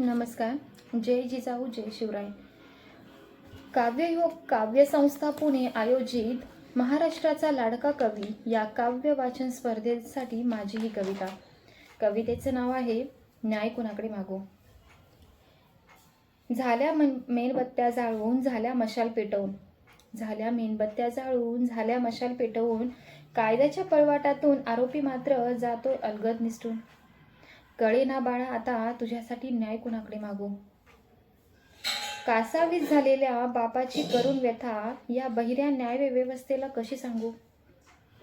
नमस्कार. जय जिजाऊ जय शिवराय. काव्ययोग काव्य संस्था पुणे आयोजित महाराष्ट्राचा लाडका कवी या काव्य वाचन स्पर्धेसाठी माझी ही कविता. कवितेचे नाव आहे न्याय कुणाकडे मागू. झाल्या मेणबत्त्या जाळून झाल्या मशाल पेटवून, झाल्या मेणबत्त्या जाळून झाल्या मशाल पेटवून, कायद्याच्या पळवाटातून आरोपी मात्र जातोय अलगद निसटून. कळे ना बाळा आता तुझ्यासाठी न्याय कुणाकडे मागू. कासावीस झालेल्या बापाची करुण व्यथा या बहिऱ्या न्याय व्यवस्थेला कशी सांगू.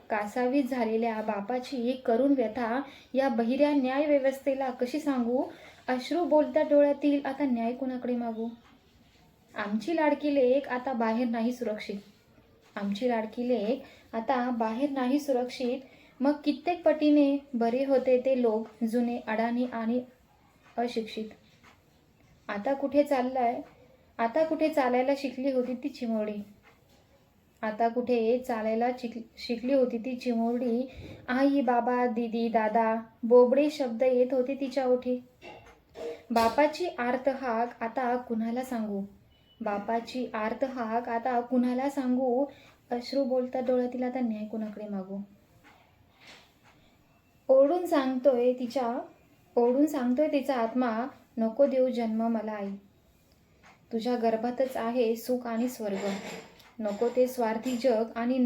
कासावीस झालेल्या बापाची करुण व्यथा या बहिऱ्या न्याय व्यवस्थेला कशी सांगू. अश्रू बोलत्या डोळ्यातील आता न्याय कुणाकडे मागू. आमची लाडकी लेक आता बाहेर नाही सुरक्षित, आमची लाडकी लेक आता बाहेर नाही सुरक्षित. मग कित्येक पटीने बरे होते ते लोक जुने अडाणी आणि अशिक्षित. आता कुठे चालायला शिकली होती ती चिमुरडी, आता कुठे चालायला शिकली होती ती चिमुरडी. आई बाबा दीदी दादा बोबडे शब्द येत होते तिच्या ओठी. बापाची आर्त हाक आता कुणाला सांगू, बापाची आर्त हाक आता कुणाला सांगू. अश्रू बोलता डोळ्यातील आता न्याय कुणाकडे मागू. ओरडून सांगतोय तिचा आत्मा, नको देऊ जन्म मला आई. तुझ्या गर्भातच आहे सुख आणि स्वर्ग, नको ते स्वार्थी जग आणि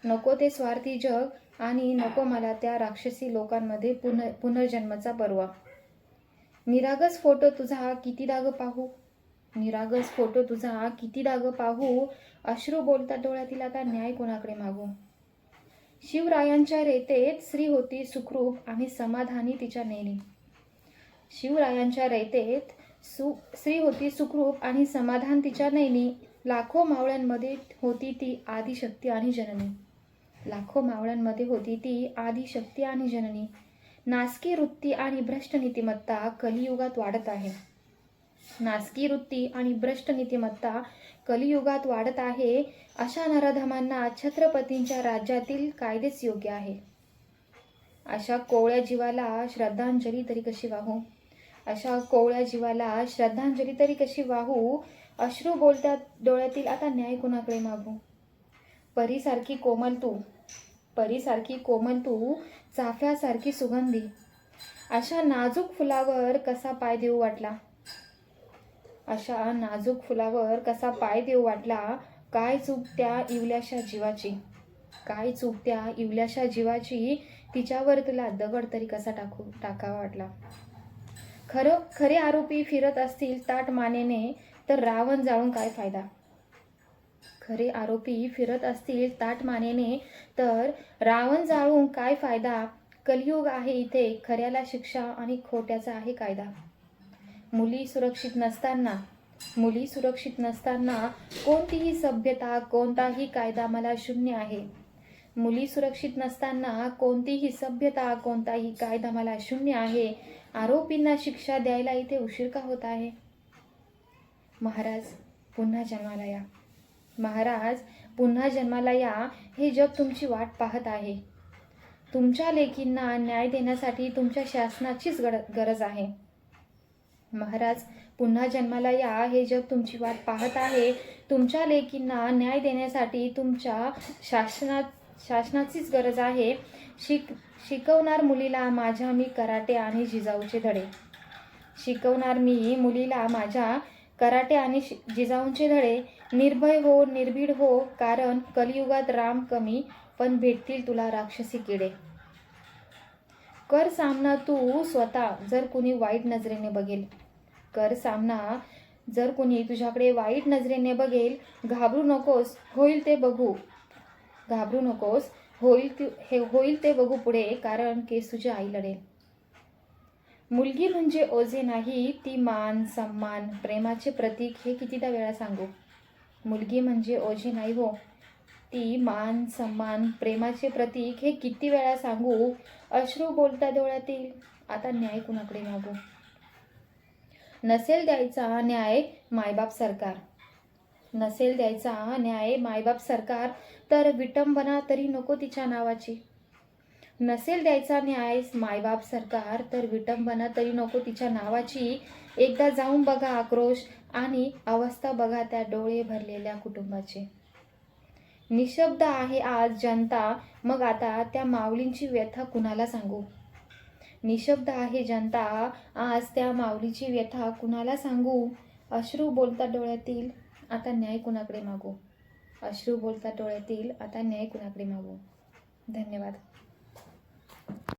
नको ते स्वार्थी जग आणि नको मला त्या राक्षसी लोकांमध्ये पुनर्जन्माचा परवा. निरागस फोटो तुझा कितीदा ग पाहू, निरागस फोटो तुझा कितीदा ग पाहू. अश्रू बोलता डोळ्यातील आता न्याय कोणाकडे मागू. शिवरायांच्या रेतेत स्त्री होती सुखरूप आणि समाधानी तिच्या नैनी, शिवरायांच्या रेतेत स्त्री होती सुखरूप आणि समाधान तिच्या नैनी. लाखो मावळ्यांमध्ये होती ती आदिशक्ती आणि जननी, लाखो मावळ्यांमध्ये होती ती आदिशक्ती आणि जननी. नासकी वृत्ती आणि भ्रष्ट नीतिमत्ता कलियुगात वाढत आहे, नासकी वृत्ती आणि भ्रष्ट नीतिमत्ता कलियुगात वाढत आहे. अशा नराधमांना छत्रपतींच्या राज्यातील कायदेच योग्य आहे. अशा कोवळ्या जीवाला श्रद्धांजली तरी कशी वाहू, अशा कोवळ्या जीवाला श्रद्धांजली तरी कशी वाहू. अश्रू बोलत्या डोळ्यातील आता न्याय कुणाकडे मागू. परीसारखी कोमल तू चाफ्यासारखी सुगंधी, अशा नाजूक फुलावर कसा पाय देऊ वाटला, अशा नाजूक फुलावर कसा पाय देऊ वाटला. काय चूक त्या इवल्याशा जीवाची, काय चूक त्या इवल्याशा जीवाची. तिच्यावर तुला दगड तरी कसा टाकावा वाटला. खरे आरोपी फिरत असतील ताट मानेने तर रावण जाळून काय फायदा, खरे आरोपी फिरत असतील ताट मानेने तर रावण जाळून काय फायदा. कलियुग आहे इथे खऱ्याला शिक्षा आणि खोट्याचा आहे कायदा. मुली सुरक्षित नसताना कोणतीही सभ्यता कोणताही कायदा मला शून्य आहे. मुली सुरक्षित नसताना कोणतीही सभ्यता कोणताही कायदा मला शून्य आहे. आरोपींना शिक्षा द्यायला इथे उशीर का होत आहे. महाराज पुन्हा जन्माला या, महाराज पुन्हा जन्माला या, हे जग तुमची वाट पाहत आहे. तुमच्या लेकींना न्याय देण्यासाठी तुमच्या शासनाचीच गरज आहे. महाराज पुन्हा जन्माला या, हे जग तुमची वाट पाहत आहे. तुमच्या लेकींना न्याय देण्यासाठी तुमच्या शासनाचीच गरज आहे. शिकवणार मुलीला माझ्या मी कराटे आणि जिजाऊचे धडे, शिकवणार मी मुलीला माझ्या कराटे आणि जिजाऊंचे धडे. निर्भय हो निर्भीड हो, कारण कलियुगात राम कमी पण भेटतील तुला राक्षसी किडे. कर सामना तू स्वतः जर कुणी वाईट नजरेने बघेल, कर सामना जर कुणी तुझ्याकडे वाईट नजरेने बघेल. घाबरू नकोस होईल ते बघू, घाबरू नकोस होईल ते बघू पुढे, कारण केस तुझी आई लढेल. मुलगी म्हणजे ओझे नाही ती मान सन्मान प्रेमाचे प्रतीक, हे कितीदा वेळा सांगू. मुलगी म्हणजे ओझे नाही हो ती मान सन्मान प्रेमाचे प्रतीक, हे किती वेळा सांगू. अश्रू बोलता डोळ्यातील आता न्याय कुणाकडे मागू. नसेल द्यायचा न्याय मायबाप सरकार, नसेल द्यायचा न्याय मायबाप सरकार, तर विटंबना तरी नको तिच्या नावाची. नसेल द्यायचा न्याय मायबाप सरकार, तर विटंबना तरी नको तिच्या नावाची. एकदा जाऊन बघा आक्रोश आणि अवस्था बघा त्या डोळे भरलेल्या कुटुंबाची. निशब्द आहे आज जनता, मग आता त्या माऊलींची व्यथा कुणाला सांगू. निशब्द आहे जनता, आज त्या माऊलीची व्यथा कुणाला सांगू. अश्रू बोलतात डोळ्यातील, आता न्याय कुणाकडे मागू. अश्रू बोलतात डोळ्यातील, आता न्याय कुणाकडे मागू. धन्यवाद.